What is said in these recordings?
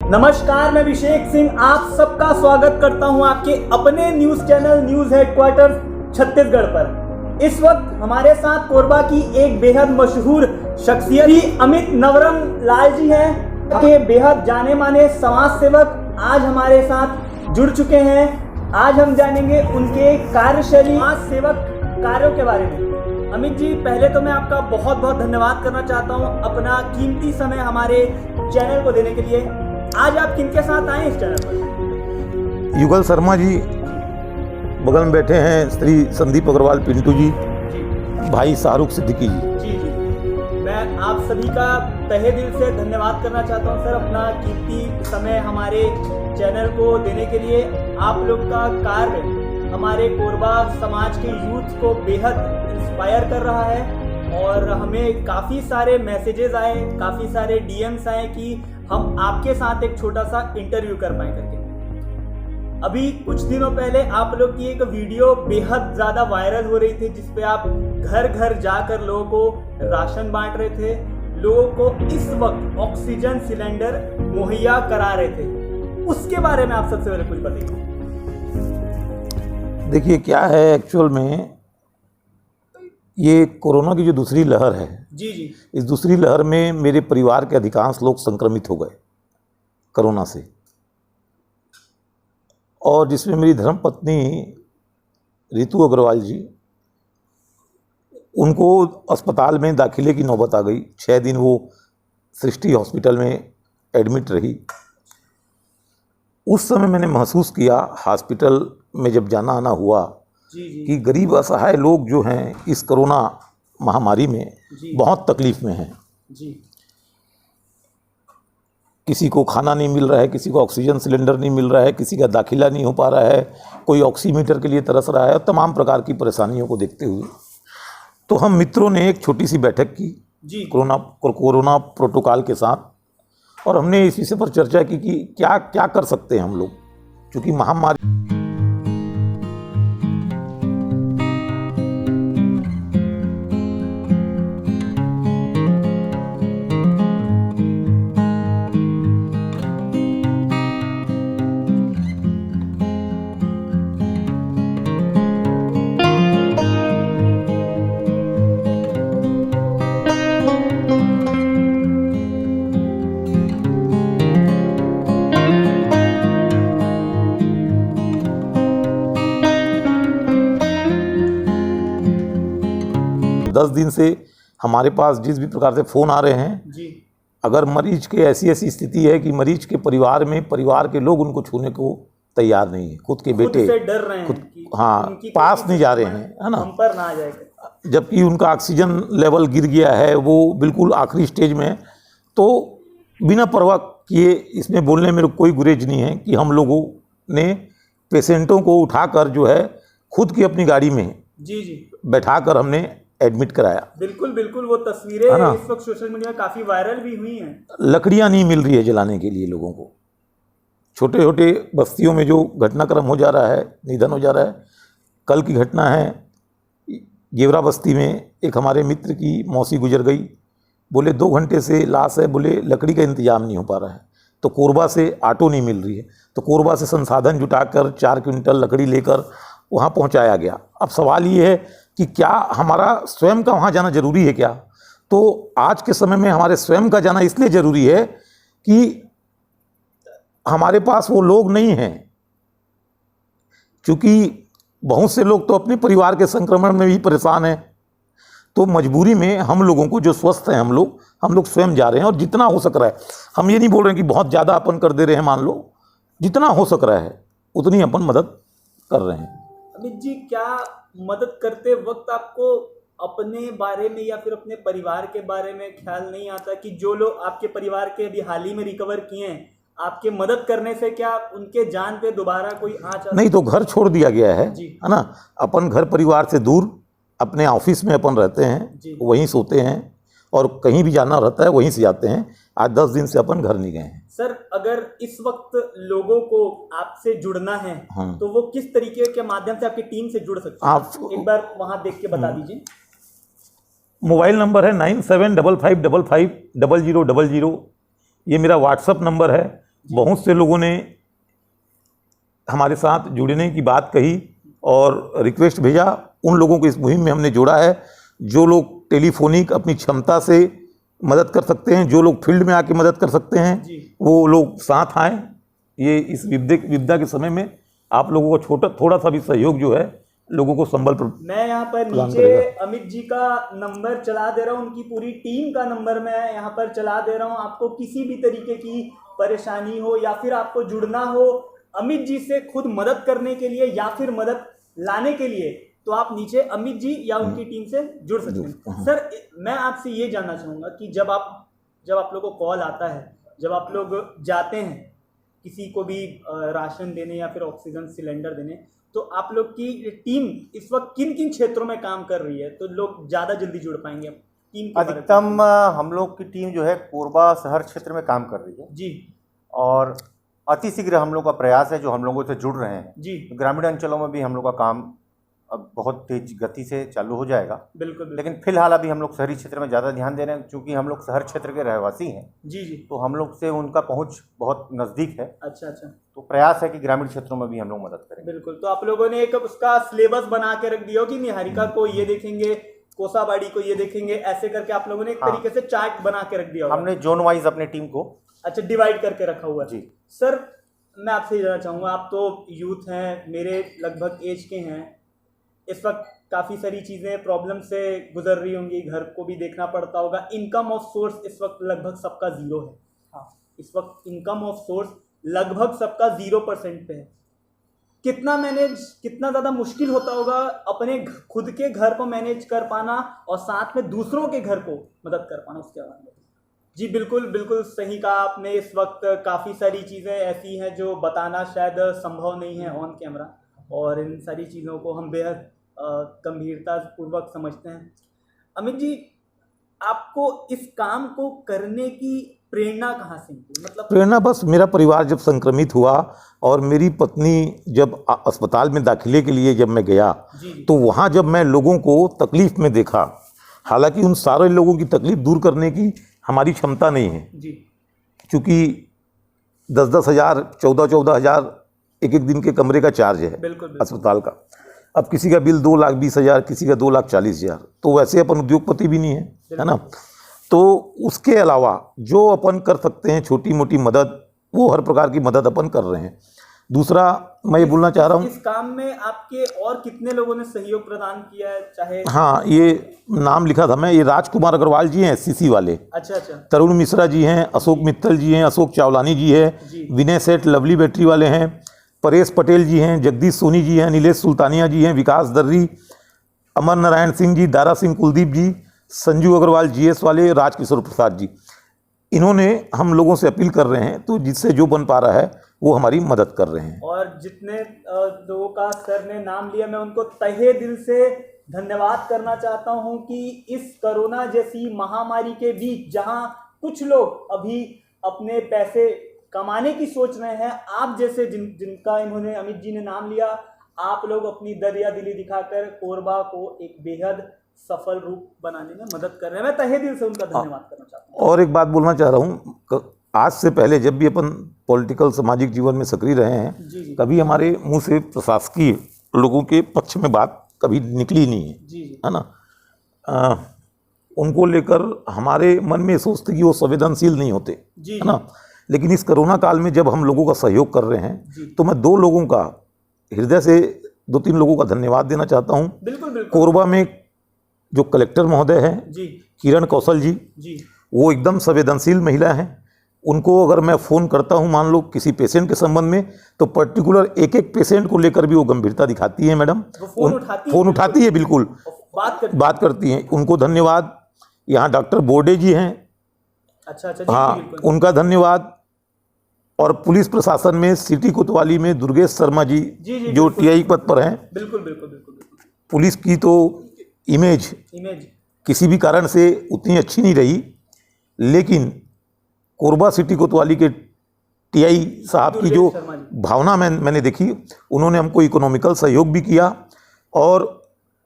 नमस्कार, मैं अभिषेक सिंह आप सबका स्वागत करता हूं आपके अपने news channel news headquarter Chhattisgarh पर। इस वक्त हमारे साथ कोरबा की एक बेहद मशहूर शख्सियत ही अमित नवरंग लाल जी हैं, के बेहद जाने माने समाज सेवक आज हमारे साथ जुड़ चुके हैं। आज हम जानेंगे उनके कार्यशैली, समाज सेवक कार्यों के बारे में। अमित जी, पहले तो मैं आपका बहुत बहुत धन्यवाद करना चाहता हूं अपना कीमती समय हमारे चैनल को देने के लिए। आज आप किनके साथ आए इस चैनल पर? युगल शर्मा जी बगल में बैठे हैं, श्री संदीप अग्रवाल पिंटू जी, भाई शाहरुख सिद्दीकी जी। जी, मैं आप सभी का तहे दिल से धन्यवाद करना चाहता हूं सर, अपना कीमती समय हमारे चैनल को देने के लिए। आप लोग का कार्य हमारे कोरबा समाज के यूथ को बेहद इंस्पायर कर रहा है और हमें काफ़ी सारे मैसेजेस आए, काफ़ी सारे डीएम्स आए कि हम आपके साथ एक छोटा सा इंटरव्यू कर पाए करके। अभी कुछ दिनों पहले आप लोग की एक वीडियो बेहद ज़्यादा वायरल हो रही थी जिसपे आप घर घर जाकर लोगों को राशन बांट रहे थे, लोगों को इस वक्त ऑक्सीजन सिलेंडर मुहैया करा रहे थे। उसके बारे में आप सबसे पहले कुछ बताइए। देखिए क्या है, एक्चुअल में ये कोरोना की जो दूसरी लहर है, जी, इस दूसरी लहर में मेरे परिवार के अधिकांश लोग संक्रमित हो गए कोरोना से, और जिसमें मेरी धर्मपत्नी रितु अग्रवाल जी, उनको अस्पताल में दाखिले की नौबत आ गई। 6 दिन वो सृष्टि हॉस्पिटल में एडमिट रही। उस समय मैंने महसूस किया हॉस्पिटल में जब जाना आना हुआ कि गरीब असहाय लोग जो हैं इस कोरोना महामारी में बहुत तकलीफ में हैं। किसी को खाना नहीं मिल रहा है, किसी को ऑक्सीजन सिलेंडर नहीं मिल रहा है, किसी का दाखिला नहीं हो पा रहा है, कोई ऑक्सीमीटर के लिए तरस रहा है। तमाम प्रकार की परेशानियों को देखते हुए तो हम मित्रों ने एक छोटी सी बैठक की कोरोना प्रोटोकॉल के साथ, और हमने इस विषय पर चर्चा की कि क्या क्या कर सकते हैं हम लोग, क्योंकि महामारी। दस दिन से हमारे पास जिस भी प्रकार से फ़ोन आ रहे हैं जी, अगर मरीज के ऐसी स्थिति है कि मरीज के परिवार में परिवार के लोग उनको छूने को तैयार नहीं है, खुद के बेटे से डर रहे हैं कि पास नहीं जा रहे हैं, है ना, हम पर ना आ जाएगा, जबकि उनका ऑक्सीजन लेवल गिर गया है, वो बिल्कुल आखिरी स्टेज में है। तो बिना परवाह किए, इसमें बोलने में कोई गुरेज नहीं है कि हम लोगों ने पेशेंटों को उठाकर जो है खुद की अपनी गाड़ी में बैठाकर हमने एडमिट कराया। बिल्कुल बिल्कुल, वो तस्वीरें इस वक्त सोशल मीडिया में काफ़ी वायरल भी हुई हैं। लकड़ियां नहीं मिल रही है जलाने के लिए लोगों को। छोटे छोटे बस्तियों में जो घटनाक्रम हो जा रहा है, निधन हो जा रहा है। कल की घटना है, गेवरा बस्ती में एक हमारे मित्र की मौसी गुजर गई। बोले 2 घंटे से लाश है, बोले लकड़ी का इंतजाम नहीं हो पा रहा है। तो कोरबा से ऑटो नहीं मिल रही है, तो कोरबा से संसाधन जुटाकर 4 क्विंटल लकड़ी लेकर वहाँ पहुँचाया गया। अब सवाल ये है कि क्या हमारा स्वयं का वहाँ जाना जरूरी है क्या? तो आज के समय में हमारे स्वयं का जाना इसलिए ज़रूरी है कि हमारे पास वो लोग नहीं हैं, क्योंकि बहुत से लोग तो अपने परिवार के संक्रमण में भी परेशान हैं। तो मजबूरी में हम लोगों को, जो स्वस्थ हैं, हम लोग स्वयं जा रहे हैं, और जितना हो सक रहा है, हम ये नहीं बोल रहे हैं कि बहुत ज़्यादा अपन कर दे रहे हैं, मान लो जितना हो सक रहा है उतनी अपन मदद कर रहे हैं। अमित जी, क्या मदद करते वक्त आपको अपने बारे में या फिर अपने परिवार के बारे में ख्याल नहीं आता कि जो लोग आपके परिवार के अभी हाल ही में रिकवर किए हैं, आपके मदद करने से क्या उनके जान पे दोबारा कोई आँच नहीं? तो घर छोड़ दिया गया है ना, अपन घर परिवार से दूर अपने ऑफिस में अपन रहते हैं, वहीं सोते हैं, और कहीं भी जाना रहता है वहीं से जाते हैं। आज 10 दिन से अपन घर नहीं गए हैं। सर, अगर इस वक्त लोगों को आपसे जुड़ना है तो वो किस तरीके के माध्यम से आपकी टीम से जुड़ सकते हैं? आप एक बार वहां देख के बता दीजिए। मोबाइल नंबर है 9755550000। ये मेरा व्हाट्सअप नंबर है बहुत से लोगों ने हमारे साथ जुड़ने की बात कही और रिक्वेस्ट भेजा। उन लोगों को इस मुहिम में हमने जोड़ा है। जो लोग टेलीफोनिक अपनी क्षमता से मदद कर सकते हैं, जो लोग फील्ड में आके मदद कर सकते हैं, वो लोग साथ आएँ। ये इस विपदा के समय में आप लोगों का थोड़ा सा भी सहयोग जो है लोगों को संबल पर मैं यहाँ पर नीचे अमित जी का नंबर चला दे रहा हूँ, उनकी पूरी टीम का नंबर मैं यहाँ पर चला दे रहा हूँ। आपको किसी भी तरीके की परेशानी हो या फिर आपको जुड़ना हो अमित जी से खुद मदद करने के लिए या फिर मदद लाने के लिए, तो आप नीचे अमित जी या उनकी टीम से जुड़ सकते हैं। सर मैं आपसे ये जानना चाहूँगा कि जब आप लोगों को कॉल आता है, जब आप लोग जाते हैं किसी को भी राशन देने या फिर ऑक्सीजन सिलेंडर देने, तो आप लोग की टीम इस वक्त किन किन क्षेत्रों में काम कर रही है, तो लोग ज़्यादा जल्दी जुड़ पाएंगे? टीम अधिकतम हम लोग की टीम जो है कोरबा शहर क्षेत्र में काम कर रही है जी, और अतिशीघ्र हम लोग का प्रयास है जो हम लोगों से जुड़ रहे हैं जी। ग्रामीण अंचलों में भी हम लोग का काम अब बहुत तेज गति से चालू हो जाएगा। बिल्कुल। लेकिन फिलहाल अभी हम लोग शहरी क्षेत्र में ज़्यादा ध्यान दे रहे हैं, क्योंकि हम लोग शहर क्षेत्र के रहवासी हैं। जी जी। तो हम लोग से उनका पहुंच बहुत नज़दीक है। अच्छा अच्छा। तो प्रयास है कि ग्रामीण क्षेत्रों में भी हम लोग मदद करें। बिल्कुल। तो आप लोगों ने एक उसका सिलेबस बना के रख दिया हो कि निहारिका को ये देखेंगे, कोसाबाड़ी को ये देखेंगे, ऐसे करके आप लोगों ने एक तरीके से चार्ट बना के रख दिया। हमने जोन वाइज अपने टीम को अच्छा डिवाइड करके रखा हुआ है। जी सर मैं आपसे ये जानना चाहूँगा, आप तो यूथ हैं, मेरे लगभग एज के हैं, इस वक्त काफ़ी सारी चीज़ें प्रॉब्लम से गुजर रही होंगी, घर को भी देखना पड़ता होगा, इनकम ऑफ सोर्स इस वक्त लगभग सबका 0 है। हाँ, इस वक्त इनकम ऑफ सोर्स लगभग सबका 0% पे है। कितना ज़्यादा मुश्किल होता होगा अपने खुद के घर को मैनेज कर पाना और साथ में दूसरों के घर को मदद कर पाना, उसके बारे में। जी बिल्कुल सही कहा आपने। इस वक्त काफ़ी सारी चीज़ें ऐसी हैं जो बताना शायद संभव नहीं है ऑन कैमरा, और इन सारी चीज़ों को हम बेहद गंभीरता पूर्वक समझते हैं। अमित जी, आपको इस काम को करने की प्रेरणा कहाँ से मिली? मतलब प्रेरणा बस मेरा परिवार जब संक्रमित हुआ और मेरी पत्नी जब अस्पताल में दाखिले के लिए जब मैं गया, तो वहाँ जब मैं लोगों को तकलीफ़ में देखा, हालांकि उन सारे लोगों की तकलीफ़ दूर करने की हमारी क्षमता नहीं है जी, क्योंकि 10-10 हज़ार 14-14 हज़ार एक दिन के कमरे का चार्ज है बिल्कुल। अस्पताल का। अब किसी का बिल 2,20,000, किसी का 2,40,000, तो वैसे अपन उद्योगपति भी नहीं है ना। तो उसके अलावा जो अपन कर सकते हैं छोटी मोटी मदद, वो हर प्रकार की मदद अपन कर रहे हैं। दूसरा मैं ये बोलना चाह रहा हूँ, इस काम में आपके और कितने लोगों ने सहयोग प्रदान किया है? चाहे हाँ, ये नाम लिखा था मैं, ये राजकुमार अग्रवाल जी हैं SCC वाले, अच्छा, तरुण मिश्रा जी हैं, अशोक मित्तल जी हैं, अशोक चावलानी जी है, विनय सेठ लवली बैटरी वाले हैं, परेश पटेल जी हैं, जगदीश सोनी जी हैं, नीलेश सुल्तानिया जी हैं, विकास दर्री, अमर नारायण सिंह जी, दारा सिंह कुलदीप जी, संजू अग्रवाल GS वाले, राजकिशोर प्रसाद जी। इन्होंने हम लोगों से अपील कर रहे हैं, तो जिससे जो बन पा रहा है वो हमारी मदद कर रहे हैं। और जितने लोगों का सर ने नाम लिया, मैं उनको तहे दिल से धन्यवाद करना चाहता हूं कि इस कोरोना जैसी महामारी के बीच जहां कुछ लोग अभी अपने पैसे कमाने की सोच रहे हैं, आप जैसे जिनका इन्होंने अमित जी ने नाम लिया, आप लोग अपनी दरिया दिली दिखाकर कोरबा को एक बेहद सफल रूप बनाने में मदद कर रहे हैं। मैं तहे दिल से उनका धन्यवाद करना चाहता हूँ। और एक बात बोलना चाह रहा हूँ, आज से पहले जब भी अपन पॉलिटिकल सामाजिक जीवन में सक्रिय रहे हैं, कभी हमारे मुंह से प्रशासकीय लोगों के पक्ष में बात कभी निकली नहीं है, है ना। उनको लेकर हमारे मन में सोच थी कि वो संवेदनशील नहीं होते, है ना। लेकिन इस कोरोना काल में जब हम लोगों का सहयोग कर रहे हैं, तो मैं 2 लोगों का हृदय से 2-3 लोगों का धन्यवाद देना चाहता हूँ। बिल्कुल। कोरबा में जो कलेक्टर महोदय हैं किरण कौशल जी, वो एकदम संवेदनशील महिला हैं। उनको अगर मैं फ़ोन करता हूं, मान लो किसी पेशेंट के संबंध में, तो पर्टिकुलर एक पेशेंट को लेकर भी वो गंभीरता दिखाती हैं मैडम, फ़ोन उठाती है, बिल्कुल बात करती हैं। उनको धन्यवाद। यहाँ डॉक्टर बोर्डे जी हैं, अच्छा, हाँ, उनका धन्यवाद। और पुलिस प्रशासन में सिटी कोतवाली में दुर्गेश शर्मा जी जो TI पद पर हैं। बिल्कुल। पुलिस की तो इमेज किसी भी कारण से उतनी अच्छी नहीं रही, लेकिन कोरबा सिटी कोतवाली के TI साहब की जो भावना मैंने देखी, उन्होंने हमको इकोनॉमिकल सहयोग भी किया, और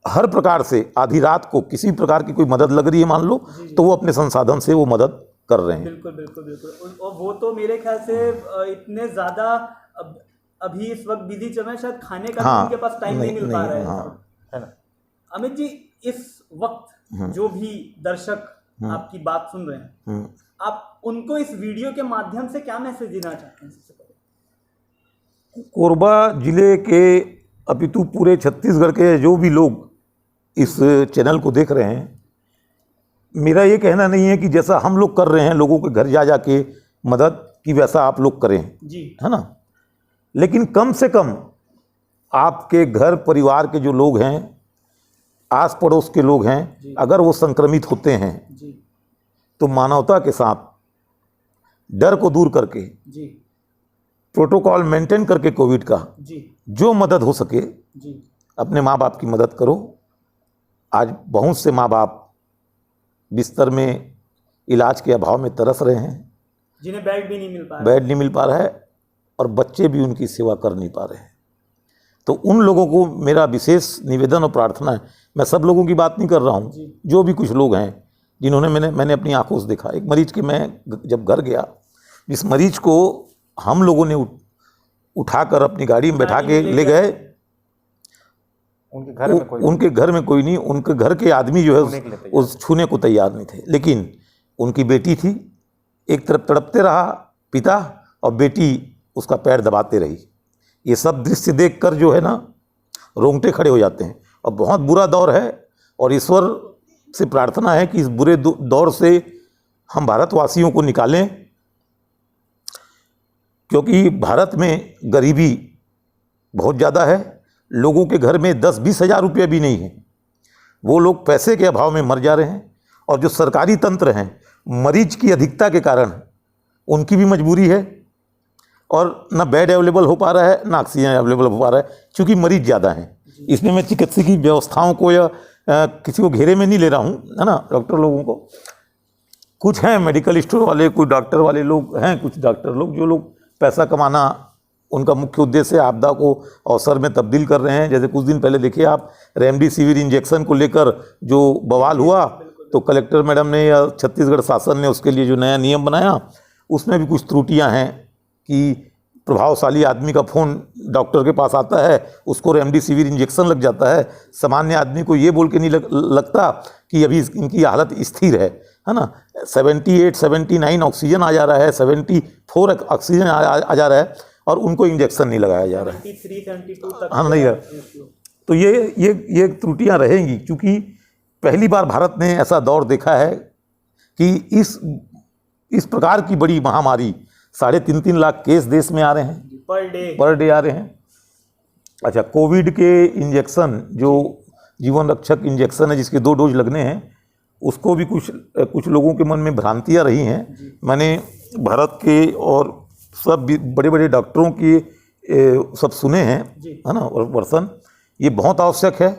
हर प्रकार से आधी रात को किसी प्रकार की कोई मदद लग रही है मान लो, तो वो अपने संसाधन से वो मदद कर रहे हैं। बिल्कुल बिल्कुल बिल्कुल। और वो तो मेरे ख्याल से इतने ज़्यादा अभी इस वक्त बिजी चल रहे हैं, शायद खाने का भी उनके पास टाइम नहीं मिल पा रहा है। हाँ। है ना। अमित जी, इस वक्त जो भी दर्शक आपकी बात सुन रहे हैं, आप उनको इस वीडियो के माध्यम से क्या मैसेज देना चाहते हैं? सबसे पहले कोरबा जिले के अपितु पूरे छत्तीसगढ़ के जो भी लोग इस चैनल को देख रहे हैं, मेरा ये कहना नहीं है कि जैसा हम लोग कर रहे हैं लोगों के घर जा के मदद की, वैसा आप लोग करें जी, है ना। लेकिन कम से कम आपके घर परिवार के जो लोग हैं, आस पड़ोस के लोग हैं, अगर वो संक्रमित होते हैं जी, तो मानवता के साथ डर को दूर करके, जी, प्रोटोकॉल मेंटेन करके कोविड का जी, जो मदद हो सके जी, अपने माँ बाप की मदद करो। आज बहुत से माँ बाप बिस्तर में इलाज के अभाव में तरस रहे हैं, जिन्हें बेड भी नहीं मिल पा रहा। बेड नहीं मिल पा रहा है और बच्चे भी उनकी सेवा कर नहीं पा रहे हैं। तो उन लोगों को मेरा विशेष निवेदन और प्रार्थना है। मैं सब लोगों की बात नहीं कर रहा हूँ, जो भी कुछ लोग हैं जिन्होंने मैंने अपनी आंखों से देखा। एक मरीज के मैं जब घर गया, जिस मरीज को हम लोगों ने उठाकर अपनी गाड़ी में बैठा के ले गए, उनके घर में कोई उनके घर में कोई नहीं, उनके घर के आदमी जो है उस छूने को तैयार नहीं थे। लेकिन उनकी बेटी थी, एक तरफ तड़पते रहा पिता और बेटी उसका पैर दबाते रही। ये सब दृश्य देखकर जो है ना रोंगटे खड़े हो जाते हैं। और बहुत बुरा दौर है और ईश्वर से प्रार्थना है कि इस बुरे दौर से हम भारतवासियों को निकालें, क्योंकि भारत में गरीबी बहुत ज़्यादा है। लोगों के घर में 10-20 हज़ार रुपये भी नहीं है, वो लोग पैसे के अभाव में मर जा रहे हैं। और जो सरकारी तंत्र हैं, मरीज की अधिकता के कारण उनकी भी मजबूरी है और ना बेड अवेलेबल हो पा रहा है, ना ऑक्सीजन अवेलेबल हो पा रहा है, क्योंकि मरीज ज़्यादा हैं। इसमें मैं चिकित्सकीय व्यवस्थाओं को या किसी को घेरे में नहीं ले रहा हूँ, है ना। डॉक्टर लोगों को कुछ हैं मेडिकल स्टोर वाले, कोई डॉक्टर वाले लोग हैं, कुछ डॉक्टर लोग जो लोग पैसा कमाना उनका मुख्य उद्देश्य है, आपदा को अवसर में तब्दील कर रहे हैं। जैसे कुछ दिन पहले देखिए आप, रेमडेसिविर इंजेक्शन को लेकर जो बवाल हुआ, तो कलेक्टर मैडम ने या छत्तीसगढ़ शासन ने उसके लिए जो नया नियम बनाया, उसमें भी कुछ त्रुटियां हैं कि प्रभावशाली आदमी का फ़ोन डॉक्टर के पास आता है, उसको रेमडेसिविर इंजेक्शन लग जाता है, सामान्य आदमी को ये बोल के नहीं लगता कि अभी इनकी हालत स्थिर है ना। 78-79 ऑक्सीजन आ जा रहा है, 74 ऑक्सीजन आ जा रहा है और उनको इंजेक्शन नहीं लगाया जा रहा है। 73-72 तक हाँ, नहीं है। तो ये त्रुटियां रहेंगी, क्योंकि पहली बार भारत ने ऐसा दौर देखा है कि इस प्रकार की बड़ी महामारी, 3.5 लाख केस देश में आ रहे हैं पर डे आ रहे हैं। अच्छा, कोविड के इंजेक्शन जो जीवन रक्षक इंजेक्शन है, जिसके 2 डोज लगने हैं, उसको भी कुछ लोगों के मन में भ्रांतियां रही हैं। मैंने भारत के और सब बड़े बड़े डॉक्टरों की सब सुने हैं, है ना, और वर्सन ये बहुत आवश्यक है।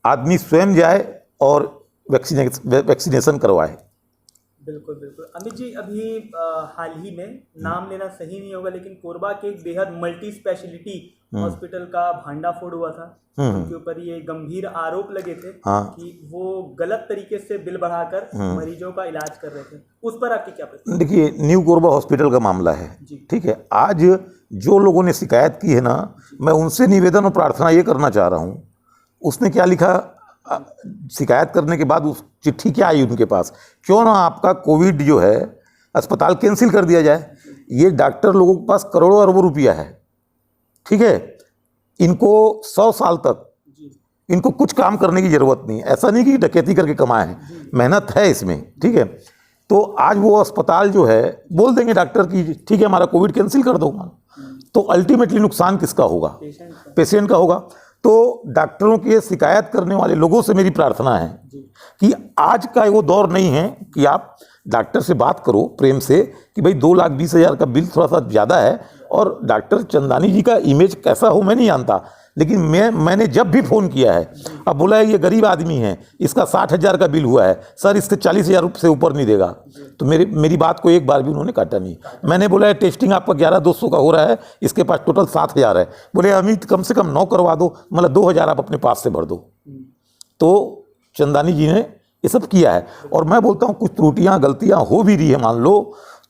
आदमी स्वयं जाए और वैक्सीनेशन करवाए। बिल्कुल बिल्कुल। अमित जी, अभी हाल ही में, नाम लेना सही नहीं होगा, लेकिन कोरबा के एक बेहद मल्टी स्पेशलिटी हॉस्पिटल का भांडाफोड़ हुआ था, उनके ऊपर ये गंभीर आरोप लगे थे कि वो गलत तरीके से बिल बढ़ाकर मरीजों का इलाज कर रहे थे। उस पर आपकी क्या प्रतिक्रिया? देखिए, न्यू कोरबा हॉस्पिटल का मामला है, ठीक है। आज जो लोगों ने शिकायत की है ना, मैं उनसे निवेदन और प्रार्थना ये करना चाह रहा हूँ, उसने क्या लिखा, शिकायत करने के बाद उस चिट्ठी क्या आई उनके पास, क्यों ना आपका कोविड जो है अस्पताल कैंसिल कर दिया जाए। ये डॉक्टर लोगों के पास करोड़ों अरबों रुपया है, ठीक है। इनको 100 साल तक इनको कुछ काम करने की ज़रूरत नहीं है। ऐसा नहीं कि डकैती करके कमाए हैं, मेहनत है इसमें, ठीक है। तो आज वो अस्पताल जो है बोल देंगे डॉक्टर की ठीक है हमारा कोविड कैंसिल कर दो, तो अल्टीमेटली नुकसान किसका होगा? पेशेंट का होगा। तो डॉक्टरों के शिकायत करने वाले लोगों से मेरी प्रार्थना है कि आज का वो दौर नहीं है कि आप डॉक्टर से बात करो प्रेम से कि भाई 2,20,000 का बिल थोड़ा सा ज़्यादा है। और डॉक्टर चंदानी जी का इमेज कैसा हो मैं नहीं जानता, लेकिन मैंने जब भी फ़ोन किया है, अब बोला है ये गरीब आदमी है, इसका 60,000 का बिल हुआ है सर, इसके 40,000 से ऊपर नहीं देगा। तो मेरी बात को एक बार भी उन्होंने काटा नहीं। मैंने बोला है टेस्टिंग आपका 11,200 का हो रहा है, इसके पास टोटल 7,000 है। बोले अमित कम से कम 9 करवा दो, मतलब 2,000 आप अपने पास से भर दो। तो चंदानी जी ने ये सब किया है। और मैं बोलता हूँ कुछ त्रुटियां गलतियां हो भी रही है मान लो,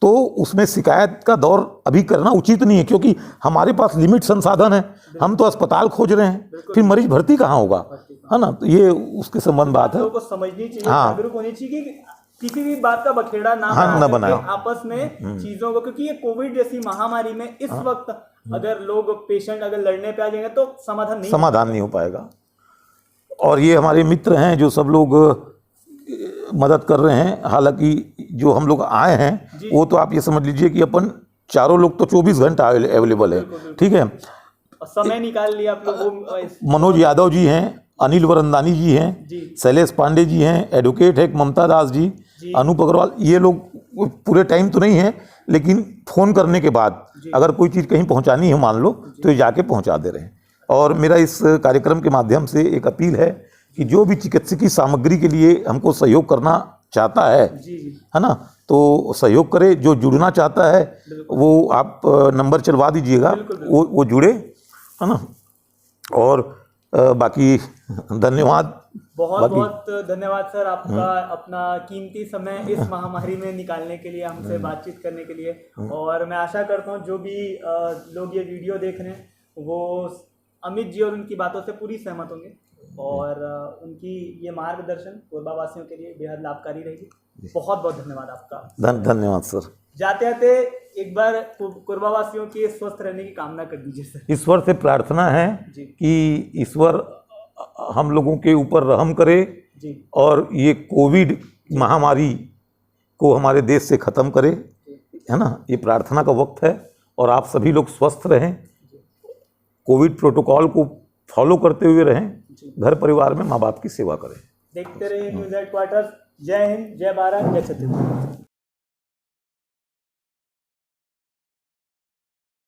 तो उसमें शिकायत का दौर अभी करना उचित नहीं है, क्योंकि हमारे पास लिमिट संसाधन है, हम तो अस्पताल खोज रहे हैं, फिर मरीज भर्ती कहाँ होगा, है ना। तो ये उसके संबंध बात है। लोगों को समझनी चाहिए, हाँ। जागरूक होनी चाहिए कि किसी भी बात का बखेड़ा ना बनाए आपस में चीजों को, क्योंकि ये कोविड जैसी महामारी में इस वक्त अगर लोग पेशेंट अगर लड़ने पे आ जाएंगे तो समाधान नहीं हो पाएगा। और ये हमारे मित्र हैं जो सब लोग मदद कर रहे हैं। हालांकि जो हम लोग आए हैं वो तो आप ये समझ लीजिए कि अपन चारों लोग तो 24 घंटा अवेलेबल है, ठीक है। समय निकाल लिया आप लोग। मनोज यादव जी हैं, अनिल वरंदानी जी हैं, शैलेश पांडे जी हैं, एडवोकेट है ममता दास जी, अनूप अग्रवाल, ये लोग पूरे टाइम तो नहीं है, लेकिन फ़ोन करने के बाद अगर कोई चीज़ कहीं पहुंचानी है मान लो तो ये जाके पहुंचा दे रहे हैं। और मेरा इस कार्यक्रम के माध्यम से एक अपील है कि जो भी चिकित्सकीय सामग्री के लिए हमको सहयोग करना चाहता है ना, तो सहयोग करे। जो जुड़ना चाहता है वो आप नंबर चलवा दीजिएगा, वो जुड़े, है ना। और बाकी धन्यवाद, बहुत धन्यवाद सर आपका, अपना कीमती समय इस महामारी में निकालने के लिए, हमसे बातचीत करने के लिए। और मैं आशा करता हूँ जो भी लोग ये वीडियो देख रहे हैं वो अमित जी और उनकी बातों से पूरी सहमत होंगे, और उनकी ये मार्गदर्शन कोरबा वासियों के लिए बेहद लाभकारी रहेगी। बहुत बहुत धन्यवाद आपका। धन्यवाद सर। जाते जाते एक बार कोरबा वासियों के स्वस्थ रहने की कामना कर दीजिए सर। ईश्वर से प्रार्थना है कि ईश्वर हम लोगों के ऊपर रहम करे और ये कोविड महामारी को हमारे देश से ख़त्म करे, है ना। ये प्रार्थना का वक्त है और आप सभी लोग स्वस्थ रहें, कोविड प्रोटोकॉल को फॉलो करते हुए रहें, घर परिवार में माँ बाप की सेवा करें। देखते रहिए न्यूज़ हेडक्वार्टर्स। जय हिंद, जय भारत, जय छत्तीसगढ़।